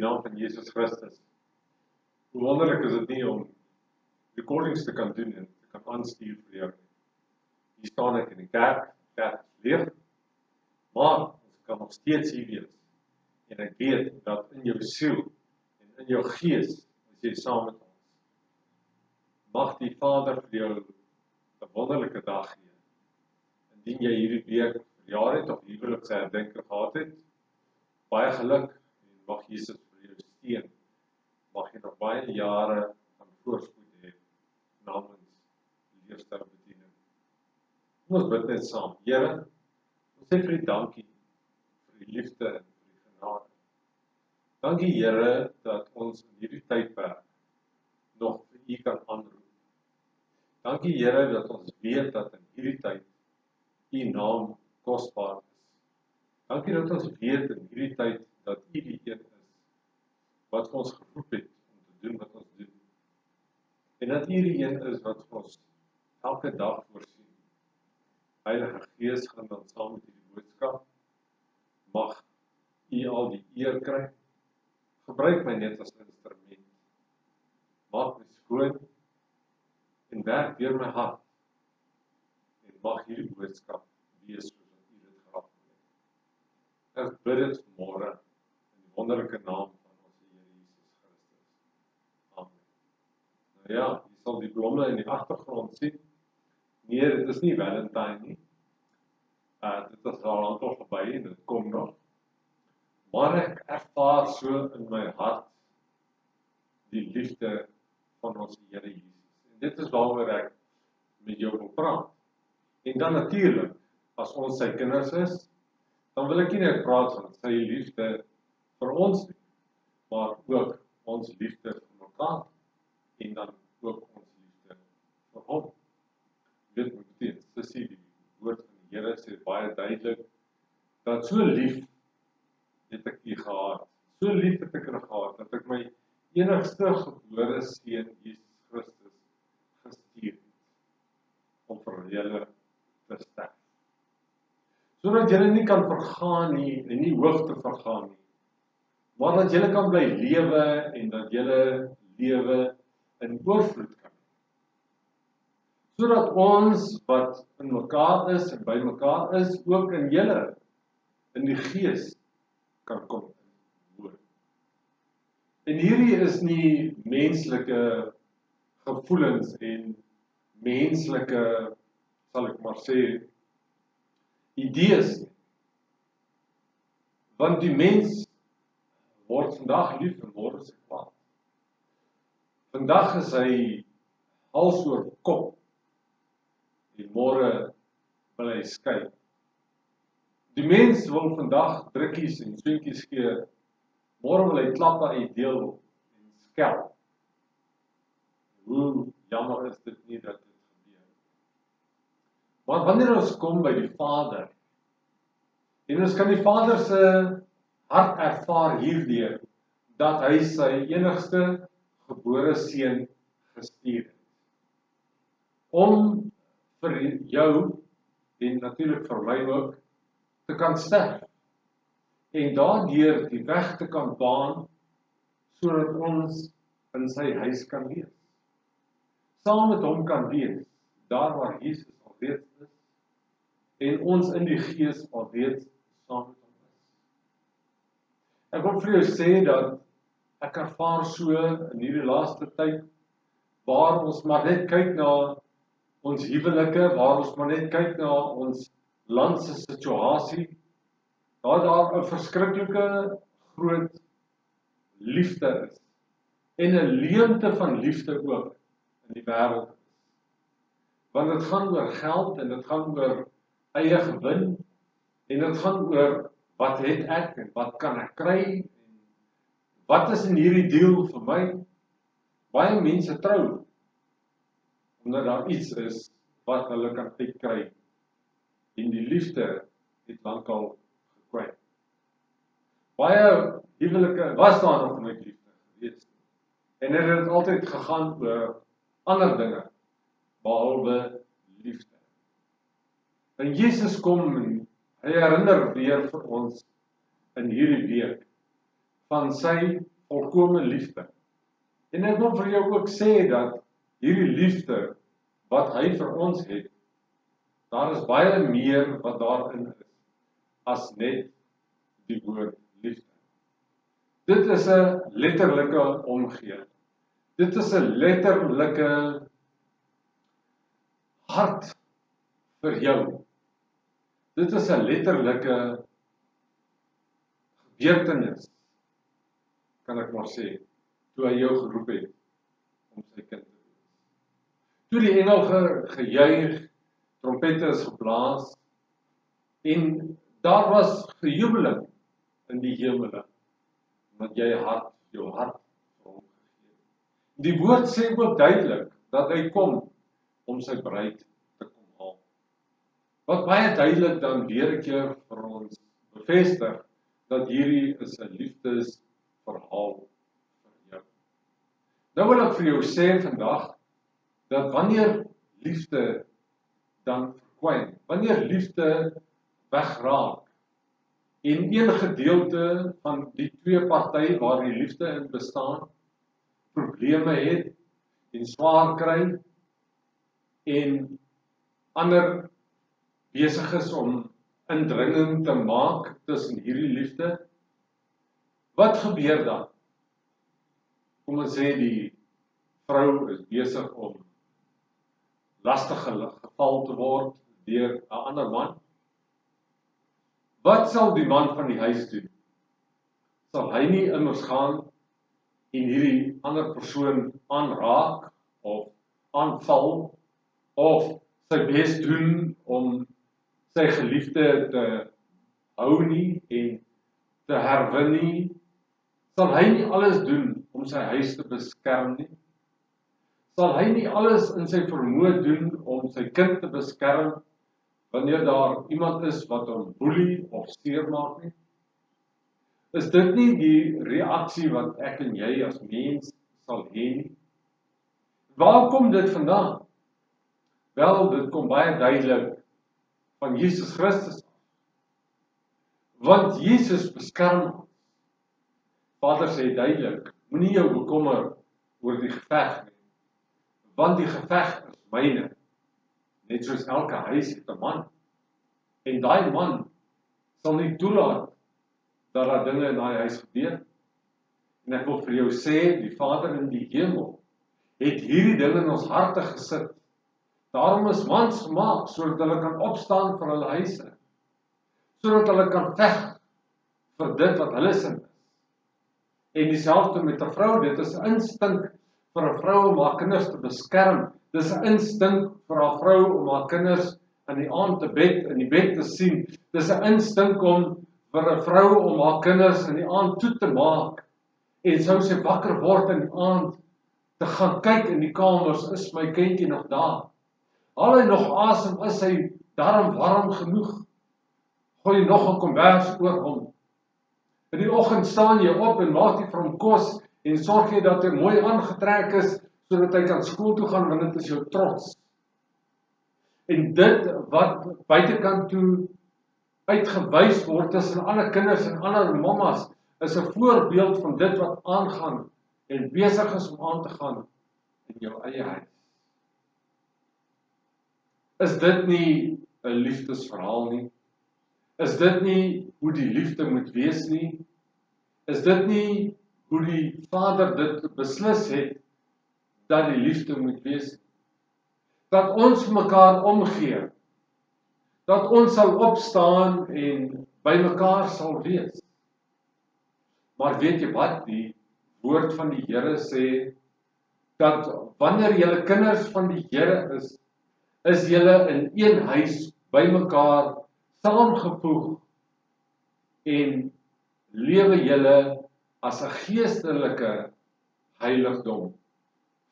naam van Jesus Christus. Hoe wonderlik is dit nie om recordings te kan doen en te kan aanstuur vir jou. Hier staan ek in die kerk is leeg, maar ons kan nog steeds hier wees. En ek weet dat in jou siel en in jou gees is jy saam met ons. Mag die Vader vir jou 'n wonderlike dag gee. Indien jy hierdie week verjaar het of huweliksherdenking gehad het, baie geluk en mag Jesus vir jou steun. Mag jy nog baie jare van voorspoed hê namens die leefstyl bediening. Kom ons bid net saam. Here, ons sê vir U dankie vir die liefde en vir die genade. Dankie Here dat ons in hierdie tydperk nog vir U kan aanroep. Dankie Here dat ons weet dat in hierdie tyd U naam kosbaar is. Dankie dat ons weet in hierdie tyd dat U die een is wat ons geroep het om te doen wat ons doen. En dat U die een is wat ons elke dag voorsien. Heilige Gees gaan dan saam met hierdie boodskap. Mag U al die eer kry. Gebruik my net as instrument. Maak my skoon en werk deur my hart. En mag hierdie boodskap wees soos wat U dit graag wil hê. Ek bid dit vanmôre in die wonderlike naam van ons Here Jesus Christus. Amen. Nou ja, jy sal die blomme in die agtergrond sien. Nee, dit is nie Valentine nie. Dit is al aantal verby en dit kom nog. Maar ek ervaar so in my hart die liefde van ons Here Jesus. En dit is waaroor ek met jou wil praat. En dan natuurlik, as ons sy kinders is, dan wil ek nie net praat van sy liefde vir ons nie, maar ook ons liefde vir mekaar en dan ook ons liefde vir hom. Dit moet beteken, sissie, die woord van die Here sê baie duidelik, dat so lief het ek U gehad, so lief het ek U gehad, dat ek my enigste gebore seun Jesus Christus gestuur het, om vir julle te sterf. Sodat julle nie kan vergaan nie, en nie hoef te vergaan nie, maar dat julle kan bly lewe, en dat julle lewe in oorvloed kan. Sodat ons wat in mekaar is en by mekaar is, ook in julle, in die gees, kan kom woon. En hierdie is nie menslike gevoelens en menslike, sal ek maar sê, idees nie. Want die mens word vandag lief en môre is hy kwaad. Vandag is hy hals oor kop en môre wil hy skei. Die mens wil vandag drukkies en soentjies gee, môre wil hy klappe uitdeel en skel. Hoe jammer is dit nie dat dit gebeur. Maar wanneer ons kom by die Vader, en ons kan die Vader se hart ervaar hierdeur, dat hy sy enigste gebore seun gestuur het, om vir jou, en natuurlik vir my ook, te kan sterf, en daardeur die weg te kan baan, sodat ons in sy huis kan wees. Saam met hom kan wees, daar waar Jesus alreeds is, en ons in die gees alreeds saam met hom is. Ek wil vir jou sê dat ek ervaar so in hierdie laaste tyd, waar ons maar net kyk na ons huwelike, waar ons maar net kyk na ons landse situasie, dat daar 'n verskriklike groot liefde is, en 'n leemte van liefde ook in die wêreld is. Want dit gaan oor geld, en dit gaan oor eie gewin, en dit gaan oor wat het ek, en wat kan ek kry, en wat is in hierdie deal vir my. Baie mense trou, omdat daar iets is wat hulle kan uitkry, en die liefde het lankal gekwyt. Baie huwelike was daar nog nooit liefde gewees, en het het altyd gegaan oor ander dinge, behalwe liefde. En Jesus kom en hy herinner weer vir ons in hierdie week van sy volkome liefde. En ek wil vir jou ook sê dat hierdie liefde wat hy vir ons het, daar is baie meer wat daarin is, as net die woord liefde. Dit is 'n letterlike omgee. Dit is 'n letterlike hart vir jou. Dit is 'n letterlike gebeurtenis, kan ek maar sê, toe hy jou geroep het om sy kind te wees. Toe die engel gejuig, trompette is geblaas, en daar was gejubeling in die hemele, omdat jy jou hart vir hom gegee het. Die woord sê ook duidelik, dat hy kom om sy bruid te kom haal. Wat baie duidelik dan weer 'n keer vir ons bevestig, dat hierdie is 'n liefdesverhaal vir jou. Nou wil ek vir jou sê vandag, dat wanneer liefde dan verkwyn, wanneer liefde wegraak, en een gedeelte van die twee partye waar die liefde in bestaan, probleme het, en swaar kry, en ander besig is om indringing te maak tussen hierdie liefde, wat gebeur dan? Kom ons sê die vrou is besig om lastig geval te word deur 'n ander man. Wat sal die man van die huis doen? Sal hy nie immers gaan en hierdie ander persoon aanraak of aanval of sy bes doen om sy geliefde te hou nie en te herwin nie? Sal hy nie alles doen om sy huis te beskerm nie? Sal hy nie alles in sy vermoë doen om sy kind te beskerm wanneer daar iemand is wat hom boelie of seermaak nie? Is dit nie die reaksie wat ek en jy as mens sal hê nie? Waar kom dit vandaan? Wel, dit kom baie duidelik van Jesus Christus. Want Jesus beskerm ons. Vader sê duidelik, moenie jou bekommer oor die geveg nie, want die geveg is myne. Net soos elke huis het 'n man. En daai man sal nie toelaat dat daar dinge in daai huis gebeur. En ek wil vir jou sê, die Vader in die hemel het hierdie ding in ons harte gesit. Daarom is mans gemaak, sodat hulle kan opstaan vir hulle huise. Sodat hulle kan veg vir dit wat hulle sin is. En dieselfde met 'n vrou, dit is 'n instink vir 'n vrou om haar kinders te beskerm. Dit is 'n instink vir haar vrou om haar kinders in die aand in die bed te sien. Dit is 'n instink om vir 'n vrou om haar kinders in die aand toe te maak. En sou sy wakker word in die aand te gaan kyk in die kamers, is my kindjie nog daar? Haal hy nog asem, is hy darm warm genoeg? Gooi nog 'n kombers oor hom. In die oggend staan jy op en maak jy vir hom kos en sorg jy dat hy mooi aangetrek is, sodat hy kan skool toe gaan, want dit is jou trots. En dit wat buitekant toe uitgewys word tussen alle kinders en alle mammas, is 'n voorbeeld van dit wat aangaan en besig is om aan te gaan in jou eie huis. Is dit nie 'n liefdesverhaal nie? Is dit nie hoe die liefde moet wees nie? Is dit nie hoe die Vader dit beslis het, dat die liefde moet wees? Dat ons mekaar omgee, dat ons sal opstaan en by mekaar sal wees. Maar weet jy wat, die woord van die Here sê, dat wanneer julle kinders van die Here is julle in een huis by mekaar saamgevoeg en lewe julle as 'n geestelike heiligdom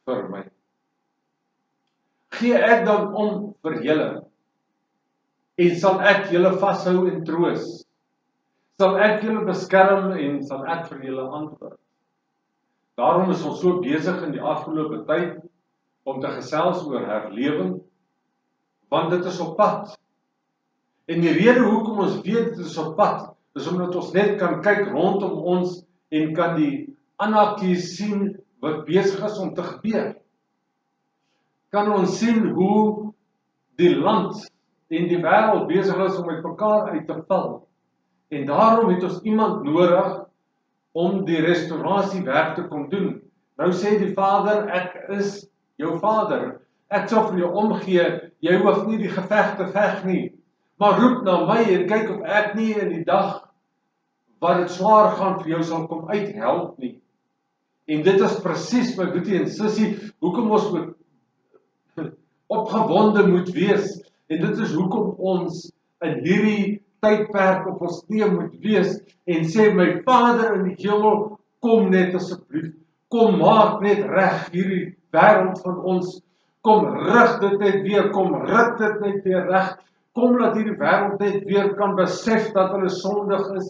vir my. Gee ek dan om vir julle en sal ek julle vashou en troos? Sal ek julle beskerm en sal ek vir julle antwoord? Daarom is ons so besig in die afgelope tyd om te gesels oor herlewing, want dit is op pad. En die rede hoekom ons weet dit is op pad, is omdat ons net kan kyk rondom ons en kan die anargie sien wat besig is om te gebeur. Kan ons sien hoe die land en die wêreld besig is om met mekaar uit te val. En daarom het ons iemand nodig om die restaurasiewerk te kon doen. Nou sê die Vader, ek is jou Vader. Ek sal vir jou omgee, jy hoef nie die geveg te veg nie. Maar roep na my en kyk of ek nie in die dag wat dit swaar gaan vir jou sal kom uithelp nie. En dit is presies my boetie en sussie, hoekom ons moet opgewonde moet wees. En dit is hoekom ons in hierdie tydperk op ons knieë moet wees en sê, my Vader in die hemel, kom net asseblief, kom maak net reg hierdie wêreld van ons, kom rig dit net weer, kom rig dit net weer reg, kom laat hierdie wêreld net weer kan besef dat hulle sondig is,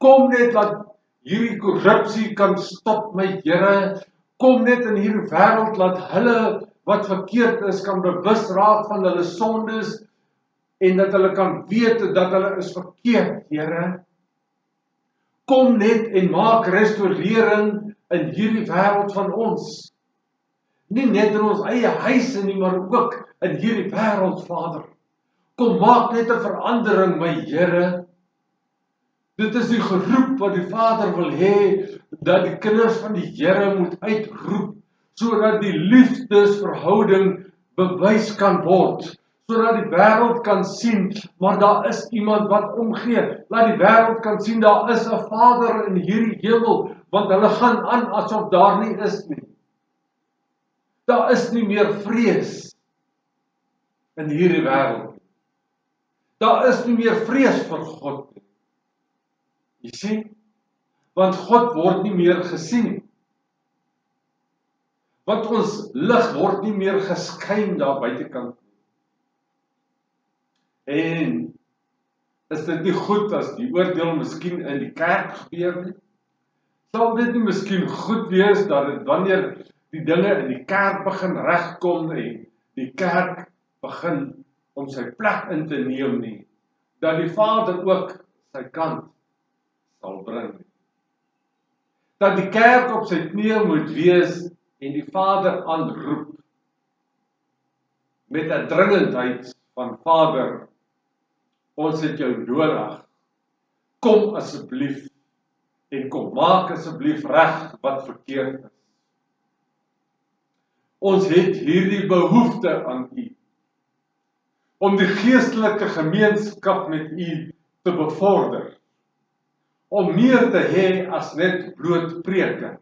kom net laat hierdie korrupsie kan stop, my Here, kom net in hierdie wêreld laat hulle wat verkeerd is kan bewus raak van hulle sondes en dat hulle kan weet dat hulle is verkeerd, Here. Kom net en maak restaurering in hierdie wêreld van ons. Nie net in ons eie huise nie, maar ook in hierdie wêreld, Vader. Kom maak net 'n verandering, my Here. Dit is die geroep wat die Vader wil hê, dat die kinders van die Here moet uitroep, sodat die liefdesverhouding bewys kan word, sodat die wêreld kan sien, maar daar is iemand wat omgee. Laat die wêreld kan sien, daar is 'n Vader in hierdie hemel, want hulle gaan aan asof daar nie is nie. Daar is nie meer vrees in hierdie wêreld. Daar is nie meer vrees vir God nie. Jy sien, want God word nie meer gesien nie. Want ons lig word nie meer geskyn daar buitekant. En is dit nie goed as die oordeel miskien in die kerk gebeur nie? Sal dit nie miskien goed wees dat dit wanneer die dinge in die kerk begin regkom en die kerk begin om sy plek in te neem nie, dat die Vader ook sy kant sal bring. Dat die kerk op sy knieë moet wees en die Vader aanroep met 'n dringendheid van Vader, ons het jou nodig. Kom asseblief en kom maak asseblief reg wat verkeerd is. Ons het hierdie behoefte aan U om die geestelike gemeenskap met U te bevorder. Om meer te hê as net bloot preke.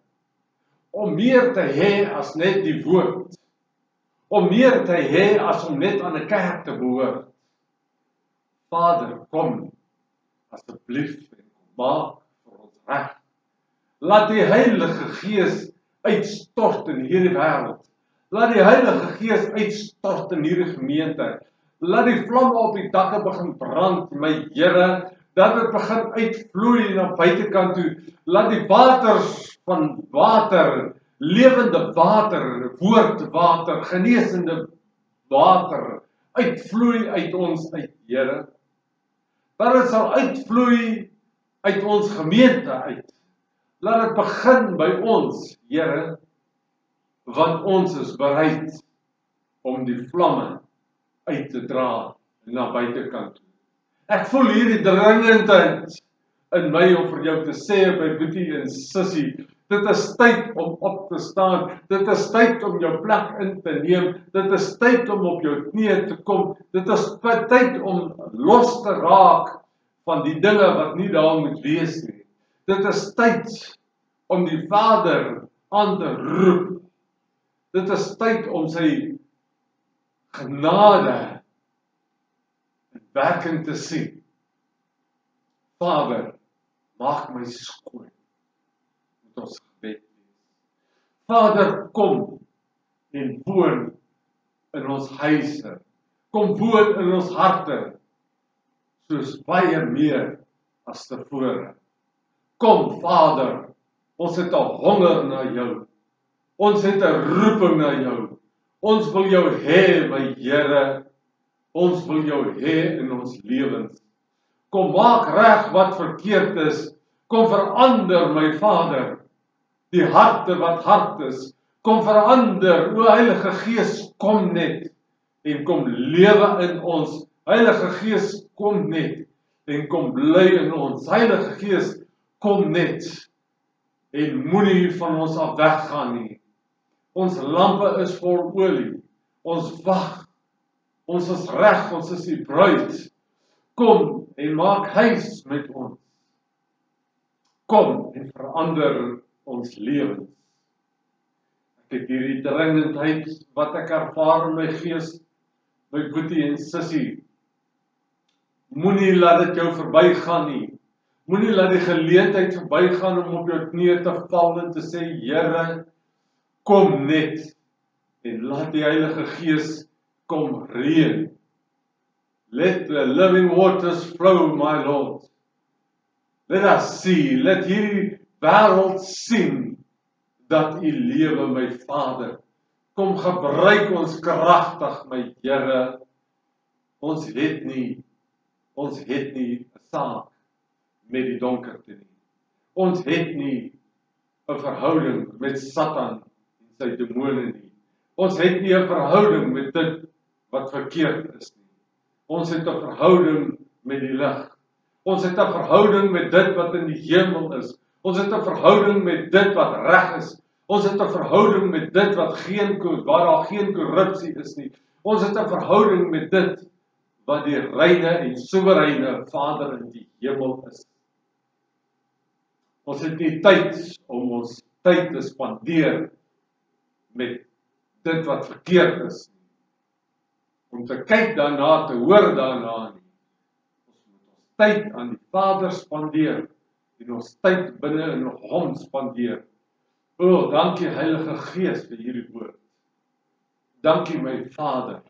Om meer te hê as net die woord. Om meer te hê as om net aan 'n kerk te behoort. Vader, kom asseblief en maak vir ons reg. Laat die Heilige Gees uitstort in hierdie wêreld. Laat die Heilige Gees uitstort in hierdie gemeente. Laat die vlamme op die dakke begin brand, my Here, dat dit begin uitvloei na buitekant toe. Laat die waters van water, lewende water, woordwater, genesende water, uitvloei uit ons uit, Here. Dat dit sal uitvloei uit ons gemeente uit. Laat dit begin by ons, Here, want ons is bereid om die vlamme uit te dra na buitekant toe. Ek voel hierdie dringendheid in my om vir jou te sê, my boetie en sussie, dit is tyd om op te staan, dit is tyd om jou plek in te neem, dit is tyd om op jou knieë te kom, dit is tyd om los te raak van die dinge wat nie daar moet wees nie. Dit is tyd om die Vader aan te roep. Dit is tyd om sy genade in werking te sien. Vader, maak my skoon. Moet ons gebed wees. Vader, kom en woon in ons huise. Kom woon in ons harte, soos baie meer as tevore. Kom, Vader, ons het 'n honger na jou. Ons het 'n roeping na jou. Ons wil jou hê, my Here. Ons wil jou hê in ons lewens. Kom maak reg wat verkeerd is. Kom verander my Vader, die harte wat hard is. Kom verander, o Heilige Gees, kom net en kom lewe in ons. Heilige Gees, kom net en kom bly in ons. Heilige Gees, kom net en moenie van ons af weggaan nie. Ons lampe is vol olie. Ons wag. Ons is reg, ons is die bruid. Kom en maak huis met ons. Kom en verander ons lewens. Ek het hierdie dringendheid wat ek ervaar in my gees, my boetie en sussie. Moenie laat dit jou verbygaan nie. Moenie laat die geleentheid verbygaan om op jou knieë te val en te sê, Here, kom net en laat die Heilige Gees kom reën. Let the living waters flow, my Lord. Let us see, let hierdie wêreld sien dat U lewe, my Vader. Kom gebruik ons kragtig, my Here. Ons het nie 'n saak met die donkerte nie. Ons het nie 'n verhouding met Satan en sy demone nie. Ons het nie 'n verhouding met dit wat verkeerd is nie. Ons het 'n verhouding met die lig. Ons het 'n verhouding met dit wat in die hemel is. Ons het 'n verhouding met dit wat reg is. Ons het 'n verhouding met dit wat waar daar geen korrupsie is nie. Ons het 'n verhouding met dit wat die reine en soewereine Vader in die hemel is. Ons het nie tyd om ons tyd te spandeer met dit wat verkeerd is nie. Om te kyk daarna, te hoor daarna nie. Ons moet ons tyd aan die Vader spandeer en ons tyd binne in hom spandeer. O, dankie Heilige Gees vir hierdie woord. Dankie my Vader.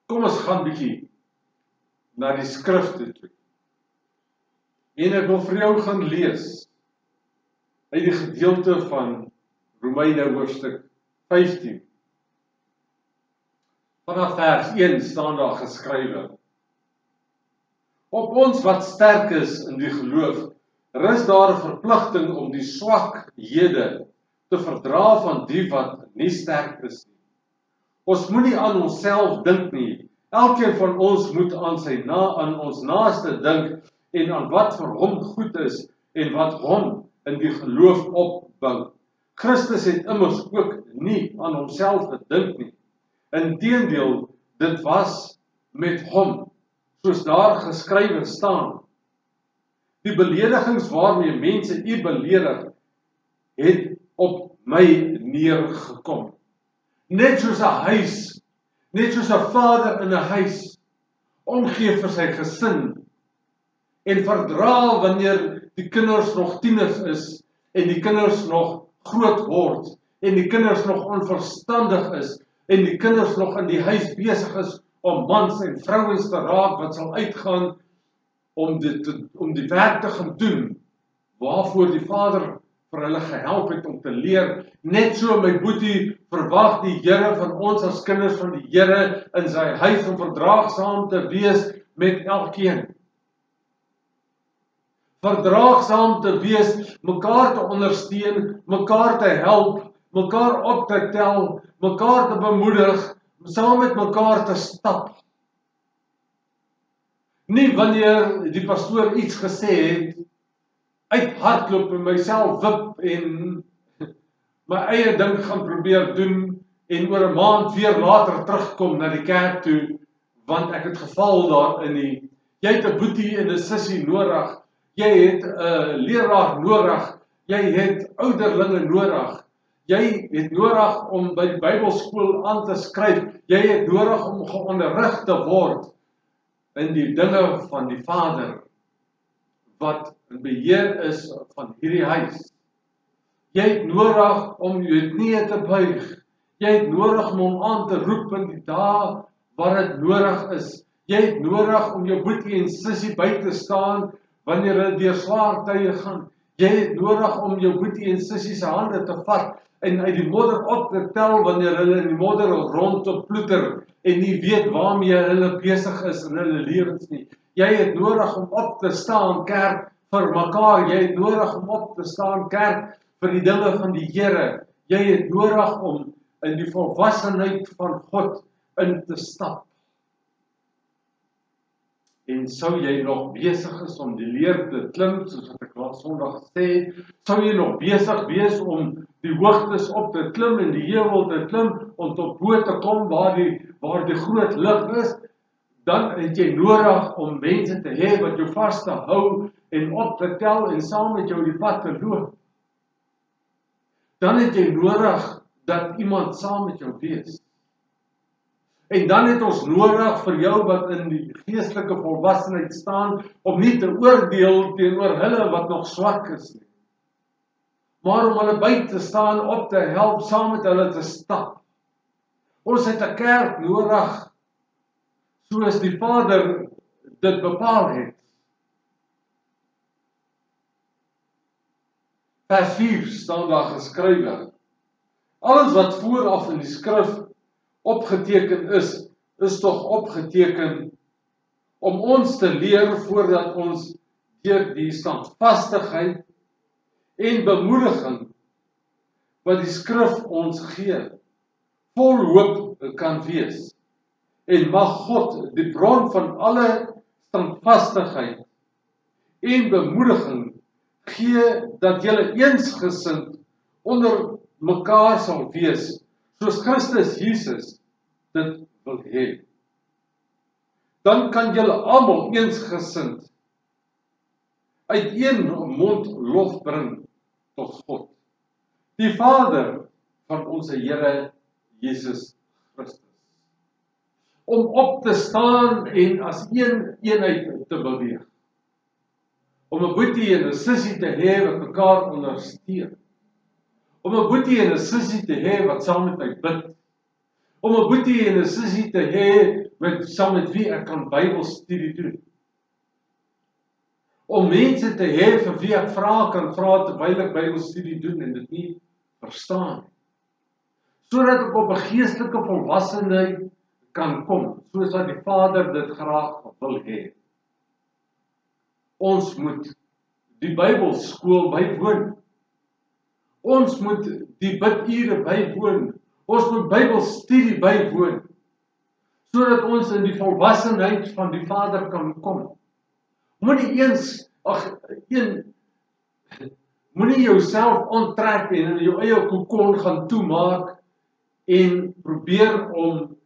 Kom ons gaan bietjie na die skrifte toe. En ek wil vir jou gaan lees uit die gedeelte van Romeine hoofstuk 15. Vanaf vers 1 staan daar geskrywe: Op ons wat sterk is in die geloof, rus daar 'n verpligting om die swakhede te verdra van die wat nie sterk is nie. Ons moenie aan onsself dink nie. Elkeen van ons moet aan ons naaste dink en aan wat vir hom goed is en wat hom in die geloof opbou. Christus het immers ook nie aan homself gedink nie. Inteendeel, dit was met hom, soos daar geskrywe staan. Die beledigings waarmee mense u beledig, het op my neergekom. Net soos 'n huis, net soos 'n vader in 'n huis, omgee vir sy gesin, en verdra wanneer die kinders nog tieners is, en die kinders nog groot word, en die kinders nog onverstandig is, en die kinders nog in die huis besig is, om mans en vrouens te raak, wat sal uitgaan, om die werk te gaan doen, waarvoor die Vader vir hulle gehelp het om te leer. Net so, my boetie, verwag die Here van ons as kinders van die Here in sy huis om verdraagsaam te wees met elkeen. Verdraagsaam te wees, mekaar te ondersteun, mekaar te help, mekaar op te tel, mekaar te bemoedig, saam met mekaar te stap. Nie wanneer die pastoor iets gesê het, uithardloop en myself wip en my eie ding gaan probeer doen en oor 'n maand weer later terugkom na die kerk toe, want ek het geval daarin nie. Jy het 'n boetie en 'n sussie nodig, jy het 'n leraar nodig, jy het ouderlinge nodig, jy het nodig om by die Bybelskool aan te skryf, jy het nodig om geonderrig te word in die dinge van die Vader, wat in beheer is van hierdie huis. Jy het nodig om jou knieë te buig. Jy het nodig om hom aan te roep in die dae waar dit nodig is. Jy het nodig om jou boetie en sussie by te staan wanneer hulle deur swaar tye gaan. Jy het nodig om jou boetie en sussie se hande te vat en uit die modder op te tel wanneer hulle in die modder rond te ploeter en nie weet waarmee hulle besig is in hulle lewens nie. Jy het nodig om op te staan, kerk, vir mekaar, jy het nodig om op te staan, kerk, vir die dinge van die Here. Jy het nodig om in die volwassenheid van God in te stap. En sou jy nog besig is om die leer te klim, soos wat ek laas Sondag gesê het, sou jy nog besig wees om die hoogtes op te klim en die heuwel te klim, om tot bo te kom waar die groot lig is, dan het jy nodig om mense te hê wat jou vas te hou en op te tel en saam met jou die pad te loop. Dan het jy nodig dat iemand saam met jou wees. En dan het ons nodig vir jou wat in die geestelike volwassenheid staan, om nie te oordeel teenoor hulle wat nog swak is nie, maar om hulle by te staan, op te help, saam met hulle te stap. Ons het 'n kerk nodig, soos die Vader dit bepaal het. Vers 4 staan daar geskrywe: alles wat vooraf in die skrif opgeteken is tog opgeteken om ons te leer voordat ons deur die standvastigheid en bemoediging wat die skrif ons gee, vol hoop kan wees. En mag God, die bron van alle standvastigheid en bemoediging, gee dat julle eensgesind onder mekaar sal wees, soos Christus Jesus dit wil hê. Dan kan julle almal eensgesind uit een mond lof bring tot God, die Vader van ons Here Jesus Christus. Om op te staan en as een eenheid te beweeg. Om 'n boetie en 'n sussie te hê wat mekaar ondersteun. Om 'n boetie en 'n sussie te hê wat saam met my bid. Om 'n boetie en 'n sussie te hê saam met wie ek kan Bybelstudie doen. Om mense te hê vir wie ek kan vra terwyl ek Bybelstudie doen en dit nie verstaan. Sodat ek op 'n geestelike volwassenheid kan kom, soos wat die Vader dit graag wil hê. Ons moet die Bybelskool bywoon. Ons moet die bidure bywoon. Ons moet Bybelstudie bywoon, sodat ons in die volwassenheid van die Vader kan kom. Moenie jouself onttrek en in jou eie kokon gaan toemaak en probeer om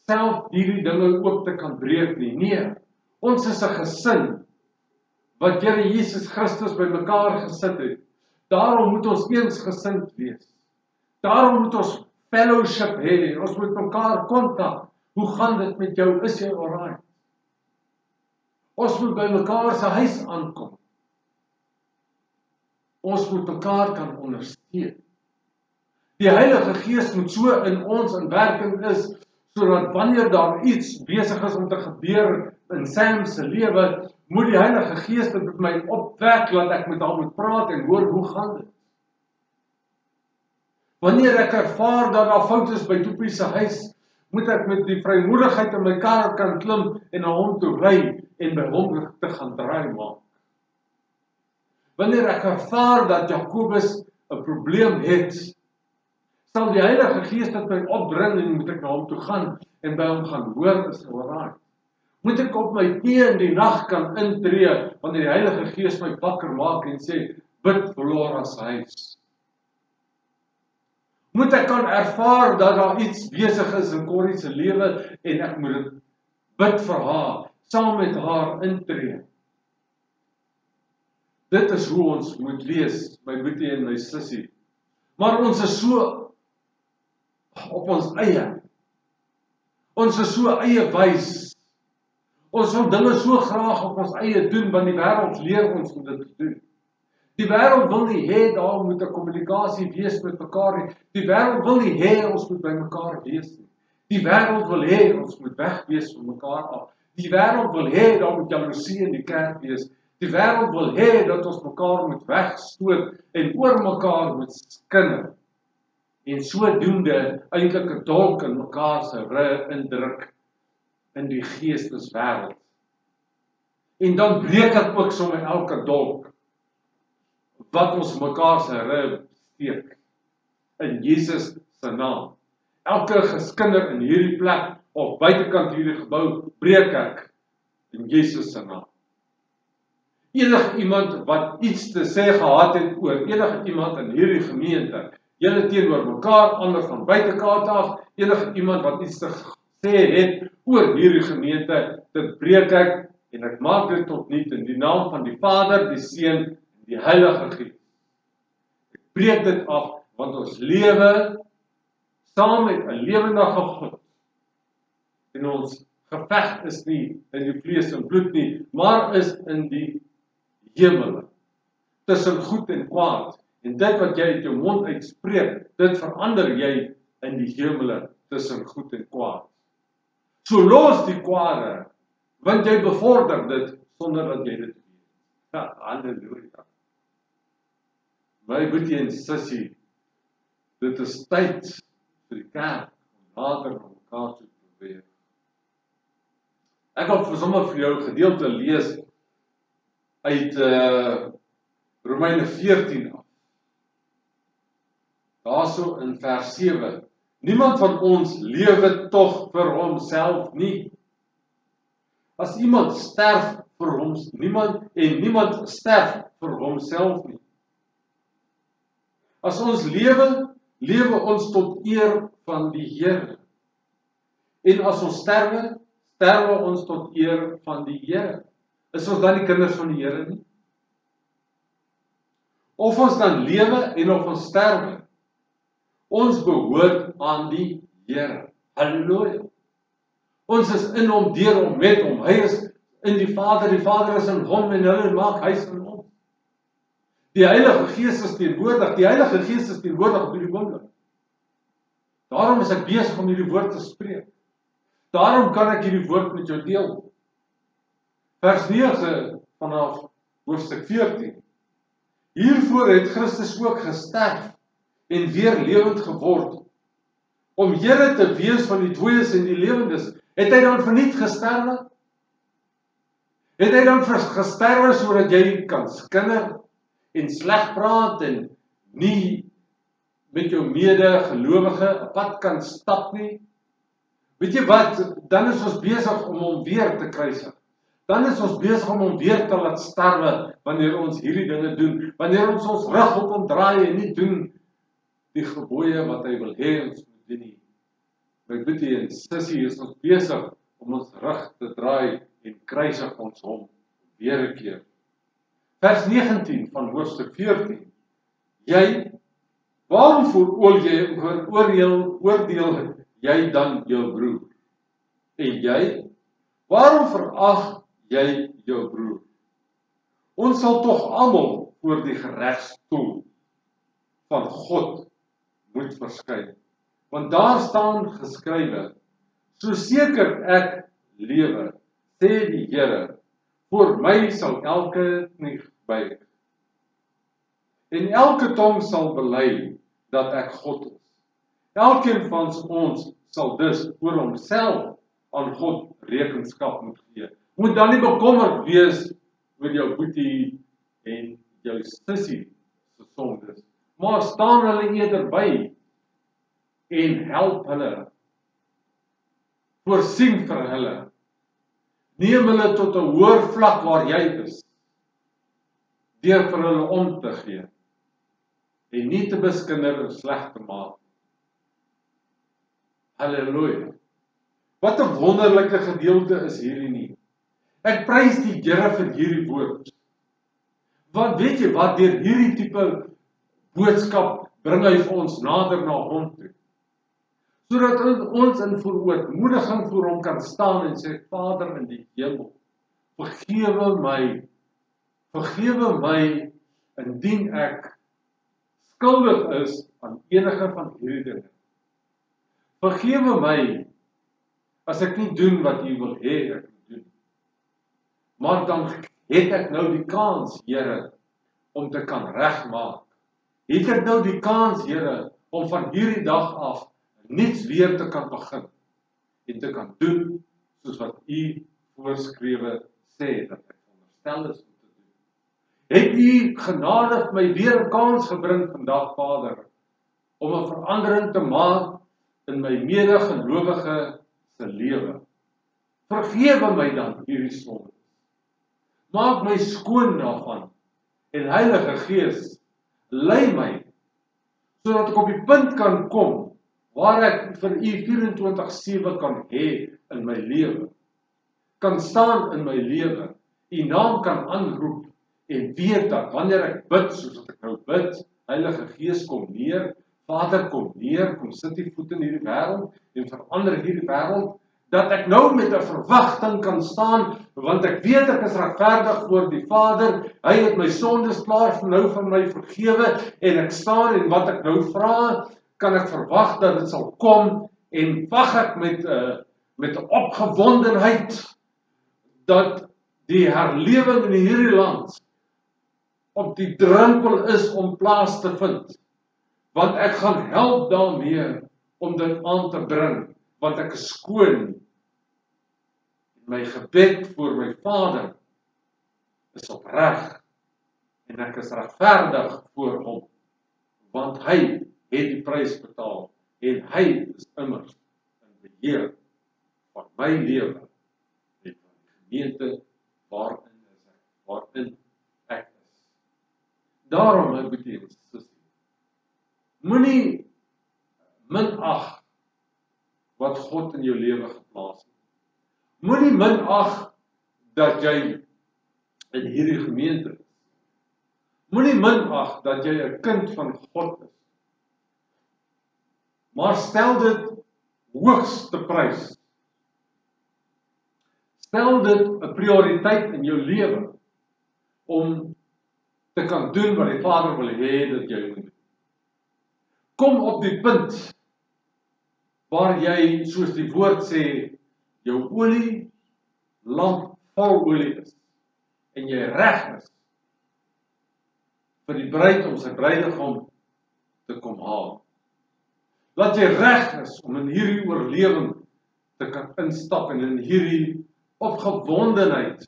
self hierdie dinge ook te kan breek nie. Nee, ons is 'n gesin wat Here Jesus Christus bymekaar gesit het. Daarom moet ons eensgesind wees. Daarom moet ons fellowship hê. Ons moet mekaar kontak. Hoe gaan dit met jou? Is jy alright? Ons moet by mekaar se huis aankom. Ons moet mekaar kan ondersteun. Die Heilige Gees moet so in ons in werking is, sodat wanneer daar iets besig is om te gebeur in Sam se lewe, moet die Heilige Gees dit met my opwek, dat ek met hom moet praat en hoor hoe gaan dit. Wanneer ek ervaar dat daar fout is by Toepie se huis, moet ek met die vrymoedigheid in my kar kan klim en na hom toe ry en by hom te gaan draai maak. Wanneer ek ervaar dat Jakobus 'n probleem het, sal die Heilige Gees dit my opbring en moet ek na hom toe gaan en by hom gaan hoor, is alright. Moet ek op my knie in die nag kan intree, wanneer die Heilige Gees my wakker maak en sê, bid vir Laura se huis. Moet ek kan ervaar dat daar iets besig is in Corrie se lewe en ek moet dit bid vir haar, saam met haar intree. Dit is hoe ons moet wees, my boetie en my sussie. Maar ons is so op ons eie. Ons is so eie wys. Ons wil dinge so graag op ons eie doen, want die wêreld leer ons om dit te doen. Die wêreld wil nie hê daar moet 'n kommunikasie wees met mekaar nie. Die wêreld wil nie hê ons moet by mekaar wees nie. Die wêreld wil hê ons moet weg wees van mekaar af. Die wêreld wil hê daar moet jaloesie in die kerk wees. Die wêreld wil hê dat ons mekaar moet wegstoot en oor mekaar moet skinder. En sodoende eintlik 'n dolk in mekaar se rug indruk in die geesteswêreld. En dan breek ek ook sommer elke dolk wat ons mekaar se rib steek in Jesus se naam. Elke geskinder in hierdie plek of buitekant hierdie gebou breek ek in Jesus se naam. Enige iemand wat iets te sê gehad het oor enige iemand in hierdie gemeente, julle teenoor mekaar, ander van buitekant af, enige iemand wat iets te sê het oor hierdie gemeente, dit breek ek en ek maak dit tot niet in die naam van die Vader, die Seun en die Heilige Gees. Ek breek dit af, want ons lewe saam met 'n lewendige God. En ons geveg is nie in die vlees en bloed nie, maar is in die hemel, tussen goed en kwaad. En dit wat jy uit jou mond uitspreek, dit verander jy in die hemele, tussen goed en kwaad. So los die kwade, want jy bevorder dit, sonder dat jy dit weet. Ja, halleluja. My boetie en sussie, dit is tyd vir die kerk, om nader na mekaar te beweeg. Ek wil sommer vir jou 'n gedeelte lees, uit Romeine 14 af. Daarso in vers 7. Niemand van ons lewe tog vir homself nie. As iemand sterf vir hom, niemand sterf vir homself nie. As ons lewe, lewe ons tot eer van die Here. En as ons sterwe, sterwe ons tot eer van die Here. Is ons dan die kinders van die Here nie? Of ons dan lewe en of ons sterwe, ons behoort aan die Here. Halleluja. Ons is in hom, deur hom, met hom. Hy is in die Vader is in hom en hulle maak huis in hom. Die Heilige Gees is teenwoordig. Die Heilige Gees is teenwoordig op hierdie oomblik. Daarom is ek besig om hierdie woord te spreek. Daarom kan ek hierdie woord met jou deel. Vers 9 vanaf hoofstuk 14. Hiervoor het Christus ook gesterf en weer lewend geword, om Here te wees van die dooies en die lewendes. Het hy dan verniet gesterwe? Het hy dan gesterwe sodat jy kan skinder en sleg praat en nie met jou medegelowige 'n pad kan stap nie? Weet jy wat, dan is ons besig om hom weer te kruisig. Dan is ons besig om hom weer te laat sterwe, wanneer ons hierdie dinge doen, wanneer ons rug op hom draai en nie doen die gebooie wat hy wil hê ons moet doen nie. My boetie en sussie, is ons besig om ons rug te draai en kruisig ons hom weer 'n keer. Vers 19 van hoofstuk 14. Waarom oordeel jy dan jou broer? En jy, waarom verag jy jou broer? Ons sal tog almal voor die geregstoel van God moet verskyn. Want daar staan geskrywe, so seker ek lewe, sê die Here, voor my sal elke knie buig. En elke tong sal bely dat ek God is. Elkeen van ons sal dus oor homself aan God rekenskap moet gee. Moet dan nie bekommerd wees oor jou boetie en jou sussie se sondes, maar staan hulle eerder by en help hulle, voorsien vir hulle, neem hulle tot 'n hoër vlak waar jy is, deur vir hulle om te gee, en nie te beskinder en sleg te maak. Halleluja. Wat 'n wonderlike gedeelte is hierdie nie. Ek prys die Here vir hierdie woord. Want weet jy wat, deur hierdie tipe boodskap bring hy vir ons nader na hom toe. Sodat ons in verootmoediging voor hom kan staan en sê, Vader in die hemel, vergewe my indien ek skuldig is aan enige van hierdie dinge. Vergewe my as ek nie doen wat U wil hê ek moet doen. Maar dan het ek nou die kans, Here, om te kan regmaak. Het ek nou die kans, Here, om van hierdie dag af niets weer te kan begin en te kan doen soos wat U voorskrewe sê dat ek kan veronderstel is om te doen. Het U genade vir my weer 'n kans gebring vandag, Vader, om 'n verandering te maak in my medegelowige se lewe. Vergewe my dan hierdie sonde. Maak my skoon daarvan. En Heilige Gees, lei my, sodat ek op die punt kan kom, waar ek vir U 24/7 kan hê in my lewe. Kan staan in my lewe, U naam kan aanroep, en weet dat wanneer ek bid, soos wat ek nou bid, Heilige Gees kom neer, Vader kom neer, kom sit die voet in hierdie wêreld, en verander hierdie wêreld, dat ek nou met 'n verwagting kan staan, want ek weet ek is regverdig voor die Vader, hy het my sondes klaar nou van my vergewe, en ek staan en wat ek nou vra, kan ek verwag dat dit sal kom, en wag ek met 'n opgewondenheid, dat die herlewing in hierdie land op die drempel is om plaas te vind, want ek gaan help daarmee om dit aan te bring, want ek is skoon. My gebed voor my Vader is opreg, en ek is regverdig voor hom, want hy het die prys betaal, en hy is immers in beheer van my lewe, en van die gemeente waarin ek is. Daarom, my broer en suster, moenie minag wat God in jou lewe geplaas het. Moenie minag dat jy in hierdie gemeente is. Moenie minag dat jy 'n kind van God is. Maar stel dit hoogste prys. Stel dit 'n prioriteit in jou lewe om te kan doen wat die Vader wil hê dat jy moet doen. Kom op die punt waar jy, soos die woord sê, jou lamp vol olie is, en jy reg is vir die bruid om sy bruidegom te kom haal. Laat jy reg is om in hierdie oorlewing te kan instap en in hierdie opgewondenheid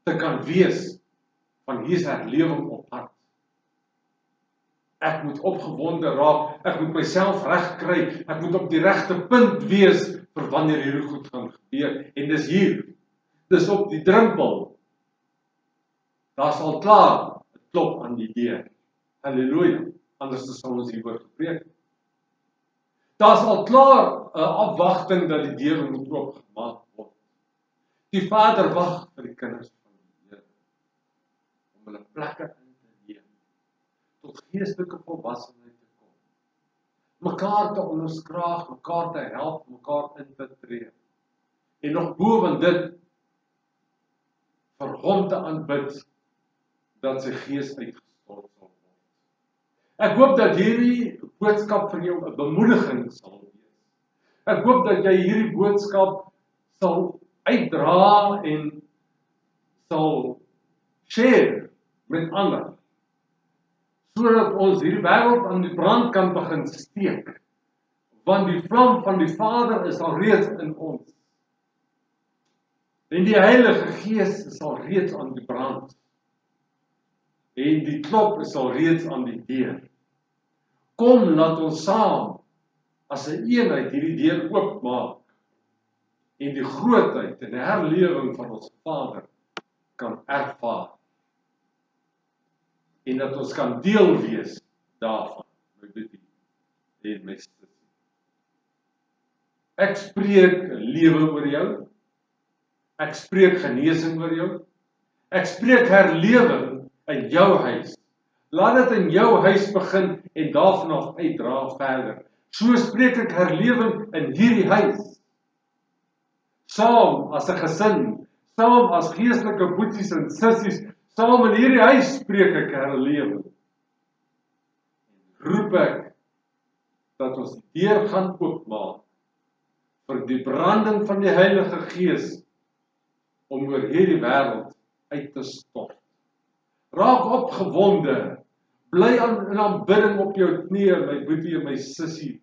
te kan wees van hier's herlewing op hart. Ek moet opgewonde raak, ek moet myself reg kry, ek moet op die regte punt wees vir wanneer hierdie goed gaan gebeur. En dis hier, dis op die drempel. Daar sal klaar 'n klop aan die deur. Halleluja, anders sal ons hieroor gepreek. Daar sal klaar 'n afwagting dat die deur moet oopgemaak word. Die Vader wag vir die kinders van die Here om hulle plekke in te neem, tot geestelike volwassenheid te kom, mekaar te onderskraag, mekaar te help, mekaar in te tree, en nog boven dit vir hom te aanbid, dat sy gees uitgestort sal word. Ek hoop dat hierdie boodskap vir jou 'n bemoediging sal wees. Ek hoop dat jy hierdie boodskap sal uitdra en sal share met ander, sodat ons hierdie wêreld aan die brand kan begin steek, want die vlam van die Vader is al reeds in ons, en die Heilige Gees is al reeds aan die brand, en die klop is al reeds aan die deur. Kom, laat ons saam as 'n eenheid hierdie deur oopmaak, en die grootheid en herlewing van ons Vader kan ervaar, en dat ons kan deel wees daarvan, my broer en my suster. Ek spreek lewe oor jou, ek spreek genesing oor jou, ek spreek herlewing in jou huis. Laat dit in jou huis begin en daarvan af uitdra verder. So spreek ek herlewing in hierdie huis. Saam as 'n gesin, saam as geestelike boeties en sissies, saam in hierdie huis spreek ek herlewing. Roep ek dat ons die deur gaan oopmaak vir die branding van die Heilige Gees om oor hierdie wêreld uit te stort. Raak opgewonde, bly in aanbidding op jou knieë, my boetie en my sussie.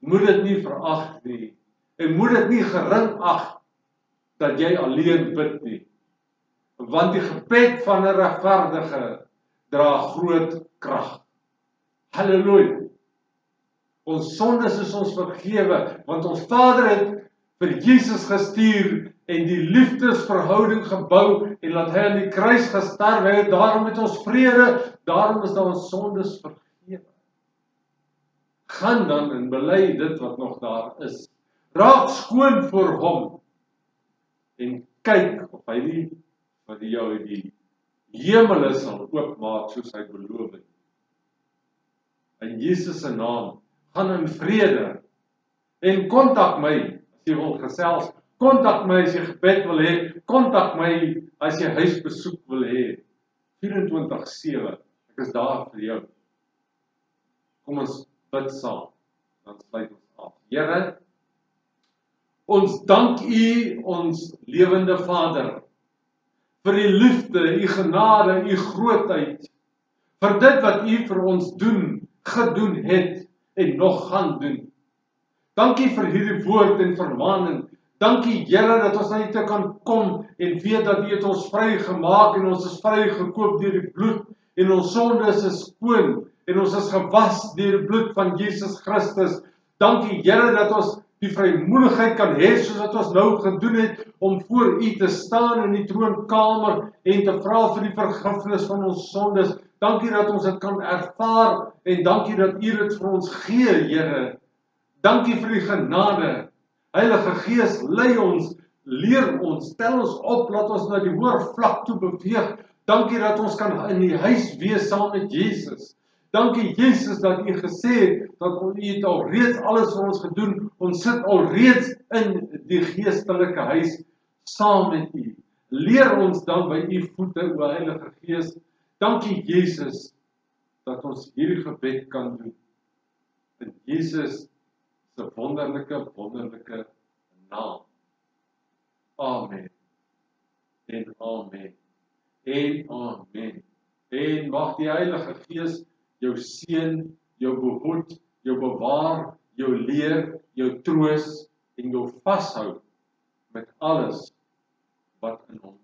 Moet dit nie verag nie, en moet dit nie gering ag dat jy alleen bid nie, Want die gebed van 'n regverdige dra groot krag. Halleluja. Ons sondes is ons vergewe, want ons Vader het vir Jesus gestuur en die liefdesverhouding gebou en laat hy aan die kruis gesterf het. Daarom het ons vrede, daarom is daar ons sondes vergewe. Gaan dan en bely dit wat nog daar is. Raak skoon voor hom en kyk of hy nie vir jou die hemele sal oopmaak soos hy beloof het. In Jesus se naam, gaan in vrede en kontak my as jy wil gesels, kontak my as jy gebed wil hê, kontak my as jy huisbesoek wil hê. 24/7, ek is daar vir jou. Kom ons bid saam, dan sluit ons af. Here, ons dank U, ons lewende Vader, vir U liefde, U genade, U grootheid, vir dit wat U vir ons gedoen het en nog gaan doen. Dankie vir hierdie woord en vermaning. Dankie Here dat ons na U toe kan kom en weet dat U het ons vry gemaak en ons is vry gekoop deur die bloed en ons sondes is skoon en ons is gewas deur die bloed van Jesus Christus. Dankie Here dat ons die vrymoedigheid kan hê soos wat ons nou gedoen het om voor U te staan in die troonkamer en te vra vir die vergifnis van ons sondes. Dankie dat ons dit kan ervaar en dankie dat U dit vir ons gee, Here. Dankie vir die genade. Heilige Gees, lei ons, leer ons, stel ons op, laat ons na die hoër vlak toe beweeg. Dankie dat ons kan in die huis wees saam met Jesus. Dankie Jesus dat U gesê het dat U het al reeds alles vir ons gedoen. Ons sit al reeds in die geestelike huis saam met U. Leer ons dan by U voete, o Heilige Gees. Dankie Jesus dat ons hierdie gebed kan doen. In Jesus se wonderlike naam. Amen. En amen. En amen. En mag die Heilige Gees jou seën, jou behoed, jou bewaar, jou leer, jou troos en jou vashou met alles wat in hom